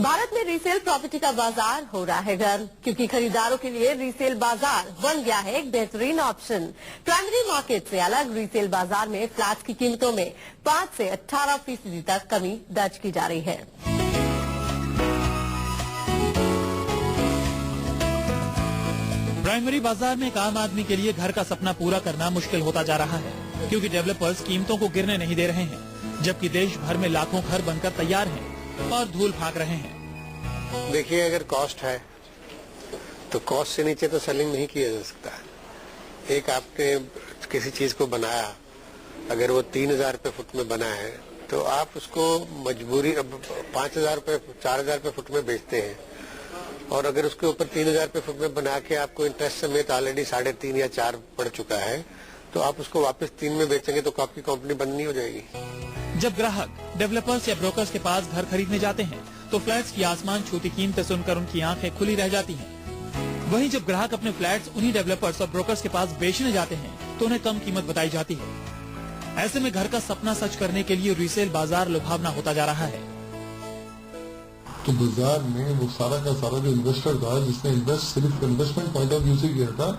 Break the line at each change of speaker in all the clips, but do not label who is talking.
भारत में resale property का बाजार हो रहा है गर्म, क्योंकि खरीदारों के लिए रीसेल बाजार बन गया है एक बेहतरीन ऑप्शन। प्राइमरी मार्केट से अलग रीसेल बाजार में फ्लैट्स की कीमतों में 5 से 18% तक कमी दर्ज की जा रही है।
प्राइमरी बाजार में एक आम आदमी के लिए घर का सपना पूरा करना मुश्किल होता जा रहा है, क्योंकि डेवलपर्स कीमतों को गिरने नहीं दे रहे हैं, जबकि देश भर में लाखों घर बनकर तैयार हैं और धूल भाग रहे हैं।
देखिए, अगर कॉस्ट है तो कॉस्ट से नीचे तो सेलिंग नहीं किया जा सकता। एक आपने किसी चीज को बनाया, अगर वो 3,000 रुपए फुट में बना है तो आप उसको मजबूरी 5,000 रुपए 4,000 रुपए फुट में बेचते हैं, और अगर उसके ऊपर 3,000 रुपए फुट में बना के आपको इंटरेस्ट समेत ऑलरेडी 3.5 या 4 पड़ चुका है, तो आप उसको वापस 3 में बेचेंगे तो आपकी कंपनी बंद नहीं हो जाएगी।
जब ग्राहक डेवलपर्स या ब्रोकर्स के पास घर खरीदने जाते हैं तो फ्लैट्स की आसमान छूती कीमतें सुनकर उनकी आंखें खुली रह जाती हैं। वहीं जब ग्राहक अपने फ्लैट्स उन्हीं डेवलपर्स और ब्रोकर्स के पास बेचने जाते हैं तो उन्हें कम कीमत बताई जाती है। ऐसे में घर का सपना सच करने के लिए रीसेल बाजार लुभावना होता जा रहा है।
तो बाजार में वो सारा का सारा जो इन्वेस्टर था, जिसने इन्वेस्ट सिर्फ इन्वेस्टमेंट पॉइंट ऑफ व्यू से किया था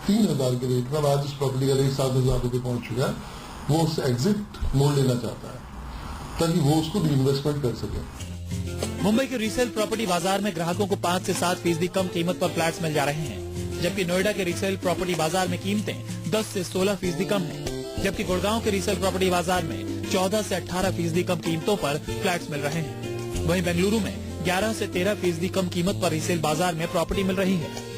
3,000 के रेट में, आज उस प्रॉपर्टी का रेट 7,000 रुपए पहुंच चुका है। वो उससे एग्जिट मोड़ लेना चाहता है ताकि वो उसको भी इन्वेस्टमेंट कर सके।
मुंबई के रीसेल प्रॉपर्टी बाजार में ग्राहकों को 5 से 7% कम कीमत पर फ्लैट्स मिल जा रहे हैं, जबकि नोएडा के रीसेल प्रॉपर्टी बाजार में कीमतें 10 से 16% कम हैं, जबकि गुड़गांव के रीसेल प्रॉपर्टी बाजार में 14 से 18% कम कीमतों पर फ्लैट्स मिल रहे हैं। वहीं बेंगलुरु में 11 से 13% कम कीमत पर रीसेल बाजार में प्रॉपर्टी मिल रही है।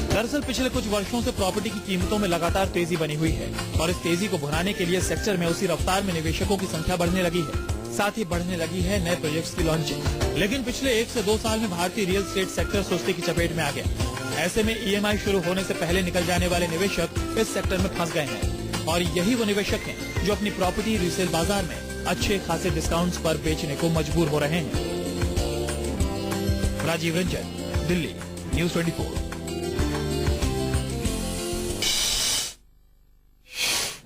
दरअसल पिछले कुछ वर्षों से प्रॉपर्टी की कीमतों में लगातार तेजी बनी हुई है, और इस तेजी को भुनाने के लिए सेक्टर में उसी रफ्तार में निवेशकों की संख्या बढ़ने लगी है। साथ ही बढ़ने लगी है नए प्रोजेक्ट्स की लॉन्चिंग। लेकिन पिछले 1 से 2 साल में भारतीय रियल एस्टेट सेक्टर सुस्ती की चपेट में आ गया। ऐसे में EMI शुरू होने से पहले निकल जाने वाले निवेशक इस सेक्टर में फंस गए हैं, और यही वो निवेशक हैं जो अपनी प्रॉपर्टी रीसेल बाजार में अच्छे खासे डिस्काउंट्स पर बेचने को मजबूर हो रहे हैं। राजीव रंजन, दिल्ली, न्यूज़ 24।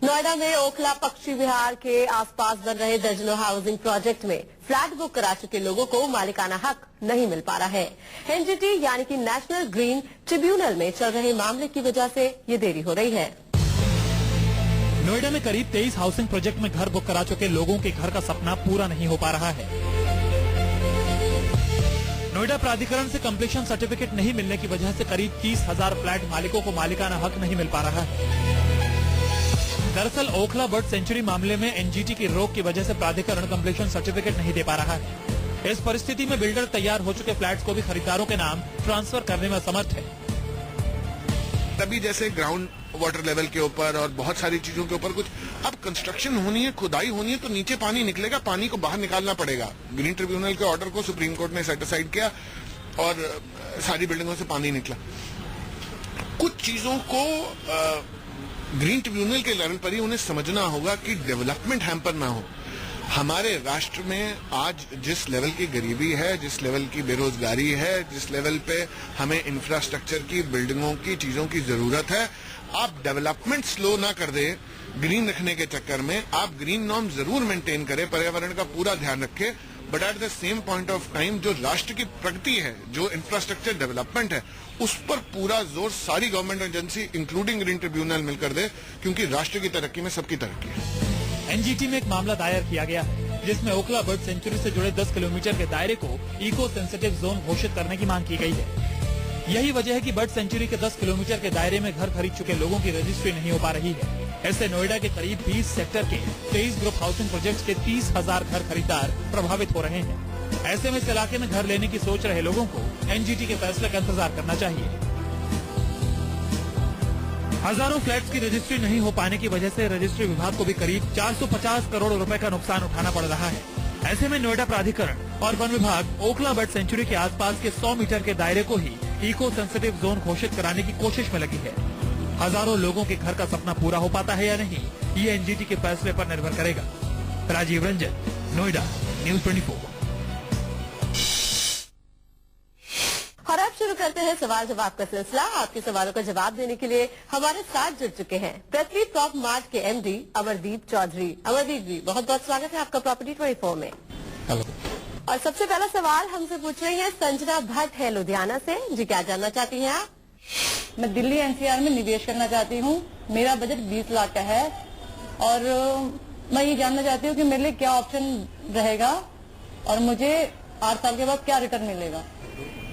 नोएडा में ओखला पक्षी विहार के आसपास बन रहे दर्जनों हाउसिंग प्रोजेक्ट में फ्लैट बुक करा चुके लोगों को मालिकाना हक नहीं मिल पा रहा है। NGT यानी कि नेशनल ग्रीन ट्रिब्यूनल में चल रहे मामले की वजह से ये देरी हो रही है।
नोएडा में करीब 23 हाउसिंग प्रोजेक्ट में घर बुक करा चुके लोगों के घर का सपना पूरा नहीं हो पा रहा है। नोएडा प्राधिकरण से कंप्लीशन सर्टिफिकेट नहीं मिलने की वजह से करीब 30,000 फ्लैट मालिकों को मालिकाना हक नहीं मिल पा रहा है। दरअसल ओखला बर्ड सेंचुरी मामले में NGT की रोक की वजह से प्राधिकरण कंप्लीशन सर्टिफिकेट नहीं दे पा रहा है। इस परिस्थिति में बिल्डर तैयार हो चुके फ्लैट्स को भी खरीदारों के नाम ट्रांसफर करने में असमर्थ है।
तभी जैसे ग्राउंड वाटर लेवल के ऊपर और बहुत सारी चीजों के ऊपर कुछ अब कंस्ट्रक्शन होनी है, खुदाई होनी है, तो नीचे पानी निकलेगा, पानी को बाहर निकालना पड़ेगा। ग्रीन ट्रिब्यूनल के ऑर्डर को सुप्रीम कोर्ट ने सेट असाइड किया और सारी बिल्डिंगों से पानी निकला। कुछ चीजों को ग्रीन ट्रिब्यूनल के लेवल पर ही उन्हें समझना होगा कि डेवलपमेंट हैम्पर ना हो। हमारे राष्ट्र में आज जिस लेवल की गरीबी है, जिस लेवल की बेरोजगारी है, जिस लेवल पे हमें इंफ्रास्ट्रक्चर की, बिल्डिंगों की, चीजों की जरूरत है, आप डेवलपमेंट स्लो ना कर दे ग्रीन रखने के चक्कर में। आप ग्रीन नॉर्म जरूर मेंटेन करें, पर्यावरण का पूरा ध्यान रखें, but at the same point of time जो राष्ट्र की प्रगति है, जो इंफ्रास्ट्रक्चर डेवलपमेंट है, उस पर पूरा जोर सारी government agency including green tribunal मिलकर दे, क्योंकि राष्ट्र की तरक्की में सबकी तरक्की है।
NGT में एक मामला दायर किया गया है, जिसमें ओखला बर्ड सेंचुरी से जुड़े 10 किलोमीटर के दायरे को इको सेंसिटिव जोन घोषित करने की मांग की गई है। यही वजह है कि बर्ड सेंचुरी के 10 किलोमीटर के दायरे में घर खरीद चुके लोगों की रजिस्ट्री नहीं हो पा रही है। ऐसे नोएडा के करीब 20 सेक्टर के 23 ग्रुप हाउसिंग प्रोजेक्ट्स के 30,000 घर खरीदार प्रभावित हो रहे हैं। ऐसे में इस इलाके में घर लेने की सोच रहे लोगों को NGT के फैसले का इंतजार करना चाहिए। हजारों फ्लैट्स की रजिस्ट्री नहीं हो पाने की वजह से रजिस्ट्री विभाग को भी करीब 450 करोड़ रुपए का नुकसान उठाना पड़ रहा है। ऐसे में नोएडा प्राधिकरण और वन विभाग ओखला बर्ड सेंचुरी के आसपास के 100 मीटर के दायरे को ही इको सेंसिटिव जोन घोषित कराने की कोशिश में लगी है। हजारों लोगों के घर का सपना पूरा हो पाता है या नहीं, ये NGT के फैसले पर निर्भर करेगा। राजीव रंजन, नोएडा, न्यूज़ 24।
और अब शुरू करते हैं सवाल जवाब का सिलसिला। आपके सवालों का जवाब देने के लिए हमारे साथ जुड़ चुके हैं पृथ्वी प्रॉप मार्ट के MD अमरदीप चौधरी। अमरदीप जी, बहुत बहुत स्वागत है आपका प्रॉपर्टी 24 में।
हेलो।
और सबसे पहला सवाल हमसे पूछ रही है संजना भट्ट है लुधियाना से। जी क्या जानना चाहती हैं आप?
मैं दिल्ली एनसीआर में निवेश करना चाहती हूँ। मेरा बजट 20 लाख का है और मैं ये जानना चाहती हूँ कि मेरे लिए क्या ऑप्शन रहेगा और मुझे 8 साल के बाद क्या रिटर्न मिलेगा।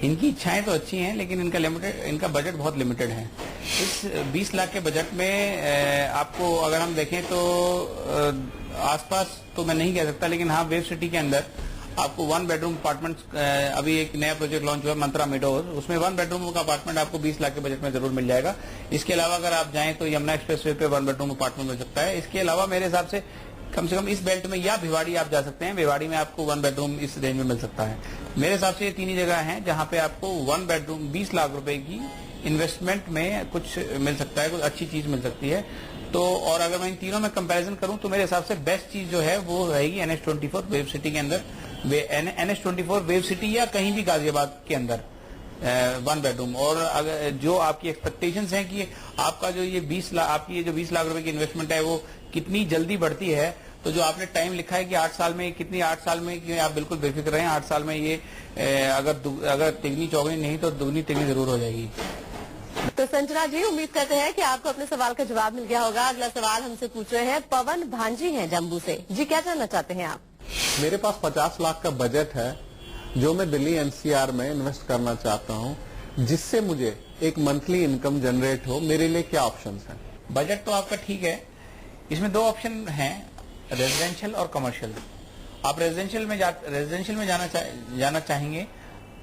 इनकी इच्छाएं तो अच्छी हैं लेकिन इनका बजट बहुत लिमिटेड है। इस 20 लाख के बजट में आपको अगर हम देखें तो आसपास तो मैं नहीं कह सकता, लेकिन हाँ वेव सिटी के अंदर आपको 1 बेडरूम अपार्टमेंट, अभी एक नया प्रोजेक्ट लॉन्च हुआ है मंत्रा मेडोज, उसमें 1 बेडरूम का अपार्टमेंट आपको 20 लाख के बजट में जरूर मिल जाएगा। इसके अलावा अगर आप जाएं तो यमुना एक्सप्रेसवे पे 1 बेडरूम अपार्टमेंट मिल सकता है। इसके अलावा मेरे हिसाब से कम इस बेल्ट में या भिवाड़ी आप जा सकते हैं, भिवाड़ी में आपको 1 बेडरूम इस रेंज में मिल सकता है। मेरे हिसाब से ये 3 ही जगह हैं जहां पे आपको 1 बेडरूम 20 लाख रुपए की इन्वेस्टमेंट में कुछ मिल सकता है, कुछ अच्छी चीज मिल सकती है। तो और अगर मैं इन तीनों में कंपैरिजन करूं तो मेरे हिसाब से बेस्ट चीज जो है वो रहेगी NH24 वेव सिटी के अंदर, NH24 वेव सिटी या कहीं भी गाजियाबाद के अंदर 1 बेडरूम। और अगर जो आपकी एक्सपेक्टेशंस हैं कि आपका जो ये 20 लाख आपकी ये जो 20 लाख रुपए की इन्वेस्टमेंट है वो कितनी जल्दी बढ़ती है, तो जो आपने टाइम लिखा है कि 8 साल में कितनी, 8 साल में कि आप बिल्कुल बेफिक्र रहें, 8 साल में ये अगर तिगनी चौगनी नहीं तो दुगनी तिगनी जरूर हो जाएगी।
तो संजना जी उम्मीद करते हैं कि आपको अपने सवाल का जवाब मिल गया होगा। अगला सवाल हमसे पूछ रहे हैं पवन भांजी हैं जम्मू से। जी क्या जानना चाहते हैं आप?
मेरे पास 50 लाख का बजट है जो मैं दिल्ली एनसीआर में इन्वेस्ट करना चाहता हूं, जिससे मुझे एक मंथली इनकम जनरेट हो। मेरे लिए क्या ऑप्शंस हैं?
बजट तो आपका ठीक है, इसमें 2 ऑप्शन हैं, रेजिडेंशियल और कमर्शियल। आप रेजिडेंशियल में जाना चाहेंगे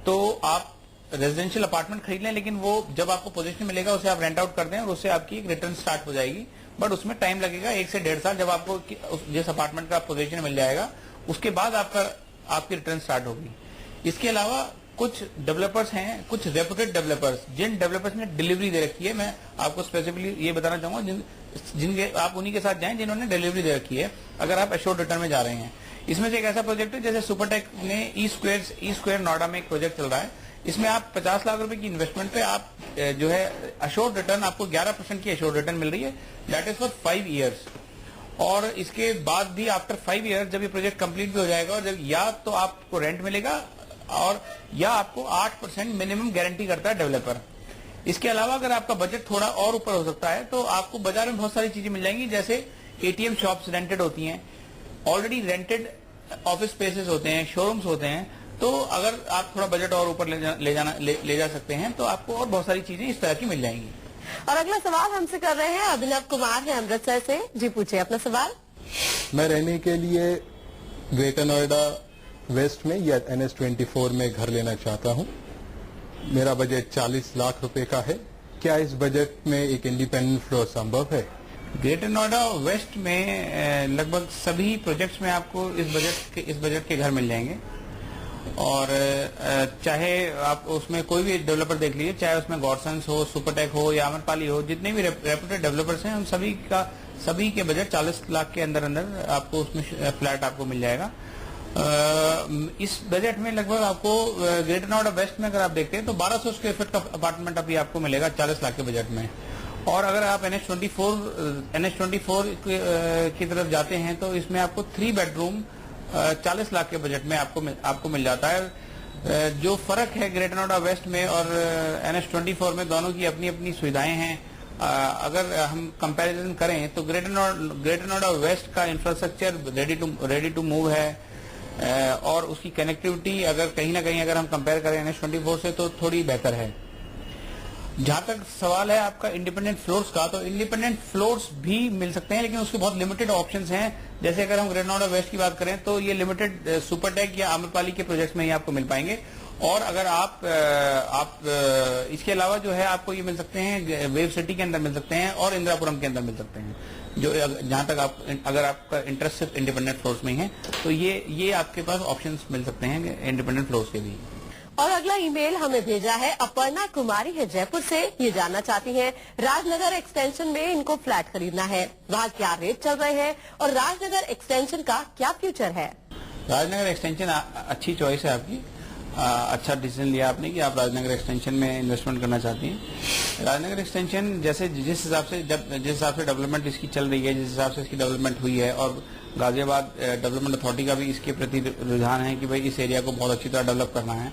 तो आप रेजिडेंशियल अपार्टमेंट खरीद लें, लेकिन वो जब आपको पोजीशन मिलेगा उसे आप रेंट आउट कर दें और उससे आपकी एक रिटर्न स्टार्ट हो जाएगी। बट उसमें टाइम लगेगा 1 से 1.5 साल। जब आपको जिस अपार्टमेंट का पोजीशन मिल जाएगा उसके बाद आपकी रिटर्न स्टार्ट होगी। इसके अलावा कुछ डेवलपर्स हैं, कुछ रेपुटेड डेवलपर्स, जिन डेवलपर्स ने डिलीवरी दे रखी है, मैं आपको स्पेसिफिकली ये बताना चाहूंगा जिनके आप उन्हीं के साथ जाएं जिन्होंने डिलीवरी दे रखी है अगर आप एश्योर्ड रिटर्न में जा रहे हैं। इसमें से एक ऐसा प्रोजेक्ट है जैसे सुपरटेक ने ई स्क्वायर नोएडा में एक प्रोजेक्ट चल रहा है। इसमें आप 50 लाख रुपए की इन्वेस्टमेंट पे आप जो है एश्योर्ड रिटर्न, आपको 11% की एश्योर्ड रिटर्न मिल रही है, दैट इज फॉर 5 ईयर्स। और इसके बाद भी आफ्टर 5 ईयर्स जब ये प्रोजेक्ट कंप्लीट भी हो जाएगा और जब या तो आपको रेंट मिलेगा और या आपको 8% मिनिमम गारंटी करता है डेवलपर। इसके अलावा अगर आपका बजट थोड़ा और ऊपर हो सकता है तो आपको बाजार में बहुत सारी चीजें मिल जाएंगी, जैसे ATM शॉप्स रेंटेड होती हैं, ऑलरेडी रेंटेड ऑफिस स्पेसेस होते हैं, शोरूम्स होते हैं। तो अगर आप थोड़ा बजट और ऊपर ले जा सकते हैं तो आपको और बहुत सारी चीजें इस तरह की मिल जाएंगी।
और अगला सवाल हमसे कर रहे हैं अभिनव कुमार है अमृतसर से। जी पूछिए अपना सवाल।
मैं रहने के लिए ग्रेटर नोएडा वेस्ट में या NH24 में घर लेना चाहता हूं। मेरा बजट 40 लाख रुपए का है। क्या इस बजट में एक इंडिपेंडेंट फ्लोर संभव है?
ग्रेटर नोएडा वेस्ट में लगभग सभी प्रोजेक्ट्स में आपको इस बजट के घर मिल जाएंगे। और चाहे आप उसमें कोई भी डेवलपर देख लीजिए, चाहे उसमें गॉडसंस हो, सुपरटेक हो या अमरपाली हो, जितने भी रेपुटेड डेवलपर्स हैं उन सभी के बजट 40 लाख के अंदर आपको उसमें फ्लैट आपको मिल जाएगा। इस बजट में लगभग आपको ग्रेटर नोएडा वेस्ट में अगर आप देखते हैं तो 1200 स्क्वायर फीट का अपार्टमेंट अभी आपको मिलेगा 40 लाख के बजट में। और अगर आप NH24 की तरफ जाते हैं तो इसमें आपको 3 बेडरूम 40 लाख के बजट में आपको मिल जाता है। जो फर्क है ग्रेटर नोएडा वेस्ट में और NH24 में, दोनों की अपनी अपनी सुविधाएं हैं। अगर हम कंपैरिजन करें तो ग्रेटर नोएडा वेस्ट का इंफ्रास्ट्रक्चर रेडी टू मूव है और उसकी कनेक्टिविटी अगर कहीं ना कहीं अगर हम कंपेयर करें NH24 से तो थोड़ी बेहतर है। जहां तक सवाल है आपका इंडिपेंडेंट फ्लोर्स का, तो इंडिपेंडेंट फ्लोर्स भी मिल सकते हैं लेकिन उसके बहुत लिमिटेड ऑप्शंस हैं। जैसे अगर हम ग्रेटर नोएडा वेस्ट की बात करें तो ये लिमिटेड सुपरटेक या आम्रपाली के प्रोजेक्ट्स में ही आपको मिल पाएंगे। और अगर आप इसके अलावा जो है आपको ये मिल सकते हैं वेव सिटी के अंदर मिल सकते हैं और इंदिरापुरम के अंदर मिल सकते हैं। जो जहां तक अगर आपका इंटरेस्ट सिर्फ इंडिपेंडेंट फ्लोर्स में ही है तो ये आपके पास ऑप्शंस मिल सकते हैं इंडिपेंडेंट फ्लोर्स के भी।
और अगला ईमेल हमें भेजा है अपर्णा कुमारी है जयपुर से। ये जानना चाहती हैं राजनगर एक्सटेंशन में इनको फ्लैट खरीदना है, वहाँ क्या रेट चल रहे हैं और राजनगर एक्सटेंशन का क्या फ्यूचर है?
राजनगर एक्सटेंशन अच्छी चॉइस है आपकी। अच्छा डिसीजन लिया आपने कि आप राजनगर एक्सटेंशन में इन्वेस्टमेंट करना चाहती हैं। राजनगर एक्सटेंशन जैसे जिस हिसाब से डेवलपमेंट इसकी चल रही है, जिस हिसाब से इसकी डेवलपमेंट हुई है, और गाजियाबाद डेवलपमेंट अथॉरिटी का भी इसके प्रति रुझान है कि भाई इस एरिया को बहुत अच्छी तरह डेवलप करना है,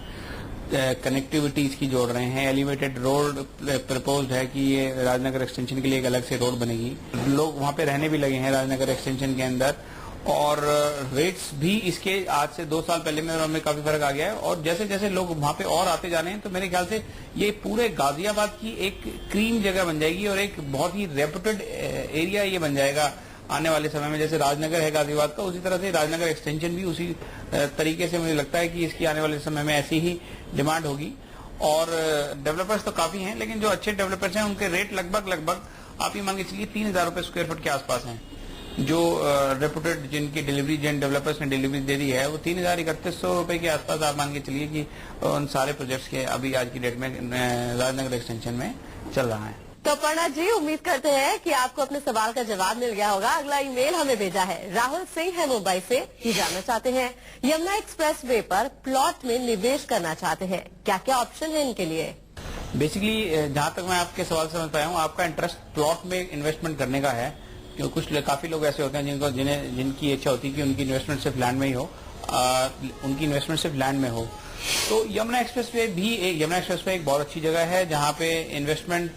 कनेक्टिविटी इसकी जोड़ रहे हैं, एलिवेटेड रोड प्रपोज्ड है कि ये राजनगर एक्सटेंशन के लिए एक अलग से रोड बनेगी, लोग वहां पे रहने भी लगे हैं राजनगर एक्सटेंशन के अंदर, और रेट्स भी इसके आज से 2 साल पहले में काफी फर्क आ गया है, और जैसे जैसे लोग वहां पे और आते जा रहे हैं तो मेरे ख्याल से ये पूरे गाजियाबाद की एक क्रीम जगह बन जाएगी और एक बहुत ही रेपुटेड एरिया ये बन जाएगा आने वाले समय में। जैसे राजनगर है गाजियाबाद का, उसी तरह से राजनगर एक्सटेंशन भी उसी तरीके से मुझे लगता है कि इसकी आने वाले समय में ऐसी ही डिमांड होगी। और डेवलपर्स तो काफी हैं, लेकिन जो अच्छे डेवलपर्स हैं उनके रेट लगभग आप ये मान के चलिए 3,000 रुपए स्क्वायर फुट के आसपास हैं। जो रेपुटेड जिनकी डिलीवरी, जिन डेवलपर्स ने डिलीवरी दे दी है, वो 3,000-3,100 रुपए के आसपास आप मान के चलिए कि उन सारे प्रोजेक्ट्स के अभी आज की डेट में राजनगर एक्सटेंशन में चल रहा है।
तो अपर्णा जी, उम्मीद करते हैं कि आपको अपने सवाल का जवाब मिल गया होगा। अगला ईमेल हमें भेजा है राहुल सिंह है मुंबई से। ये जानना चाहते हैं यमुना एक्सप्रेस वे पर प्लॉट में निवेश करना चाहते हैं, क्या क्या ऑप्शन है इनके लिए?
बेसिकली जहां तक मैं आपके सवाल समझ पाया हूँ, आपका इंटरेस्ट प्लॉट में इन्वेस्टमेंट करने का है, क्योंकि काफी लोग ऐसे होते हैं जिनकी इच्छा होती है कि उनकी इन्वेस्टमेंट सिर्फ लैंड में ही हो, उनकी इन्वेस्टमेंट सिर्फ लैंड में हो। तो यमुना एक्सप्रेसवे एक बहुत अच्छी जगह है जहां पे इन्वेस्टमेंट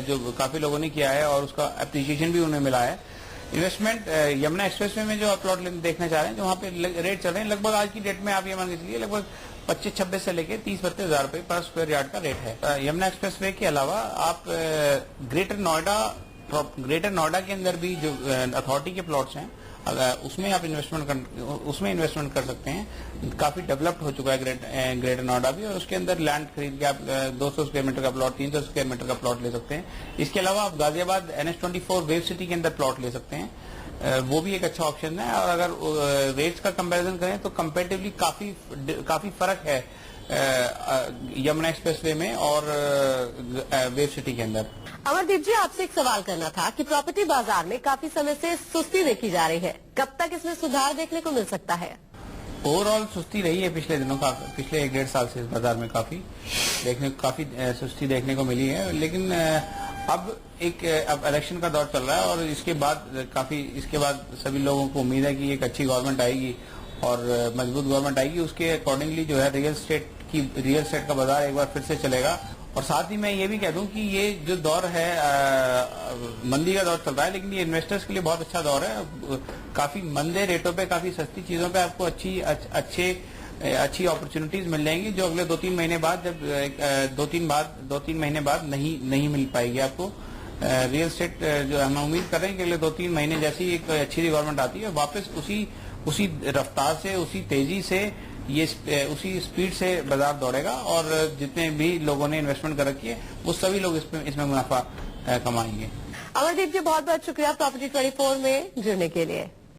जो काफी लोगों ने किया है और उसका अप्रिसिएशन भी उन्हें मिला है। इन्वेस्टमेंट यमुना एक्सप्रेसवे में जो आप प्लॉट देखना चाह रहे हैं, जो वहां पे रेट चल रहे हैं, लगभग आज की डेट में आप ये मान के चलिए लगभग 25-26 से लेके 30-32 हजार रुपए पर स्क्वायर यार्ड का रेट है। यमुना एक्सप्रेसवे के अलावा आप ग्रेटर नोएडा के अंदर भी जो अथॉरिटी के प्लॉट्स हैं, उसमें आप इन्वेस्टमेंट कर सकते हैं। काफी डेवलप्ड हो चुका है ग्रेटर नोएडा भी, और उसके अंदर लैंड खरीद के आप 200 स्क्वायर मीटर का प्लॉट, 300 स्क्वायर मीटर का प्लॉट ले सकते हैं। इसके अलावा आप गाजियाबाद NH24 वेव सिटी के अंदर प्लॉट ले सकते हैं, वो भी एक अच्छा ऑप्शन है। और अगर रेट्स का कंपैरिजन करें तो कंपैरेटिवली काफी फर्क है यमुना एक्सप्रेसवे में और वेव सिटी के अंदर।
अमरदीप जी, आपसे एक सवाल करना था कि प्रॉपर्टी बाजार में काफी समय से सुस्ती देखी जा रही है, कब तक इसमें सुधार देखने को मिल सकता है?
ओवरऑल सुस्ती रही है पिछले दिनों का, पिछले 1-1.5 साल से इस बाजार में काफी सुस्ती देखने को मिली है। लेकिन अब इलेक्शन का दौर चल रहा है और इसके बाद सभी लोगों को उम्मीद है कि एक अच्छी गवर्नमेंट आएगी और मजबूत गवर्नमेंट आएगी। उसके अकॉर्डिंगली जो है रियल एस्टेट का बाजार एक बार फिर से चलेगा। और साथ ही मैं ये भी कह दूं कि ये जो दौर है मंदी का दौर चल रहा है, लेकिन ये इन्वेस्टर्स के लिए बहुत अच्छा दौर है। काफी मंदे रेटों पे, काफी सस्ती चीजों पे आपको अच्छी अपॉर्चुनिटीज मिल जाएंगी, जो अगले 2-3 महीने बाद, जब 2-3 महीने बाद नहीं मिल पाएगी आपको। रियल एस्टेट जो हम उम्मीद कर रहे हैं कि अगले 2-3 महीने जैसी एक अच्छी गवर्नमेंट आती है, वापस उसी रफ्तार से, उसी तेजी से, उसी स्पीड से बाजार दौड़ेगा और जितने भी लोगों ने इन्वेस्टमेंट कर रखी है वो सभी लोग इसमें मुनाफा कमाएंगे।
अमरदीप जी, बहुत बहुत शुक्रिया प्रॉपर्टी 24 में जुड़ने के लिए।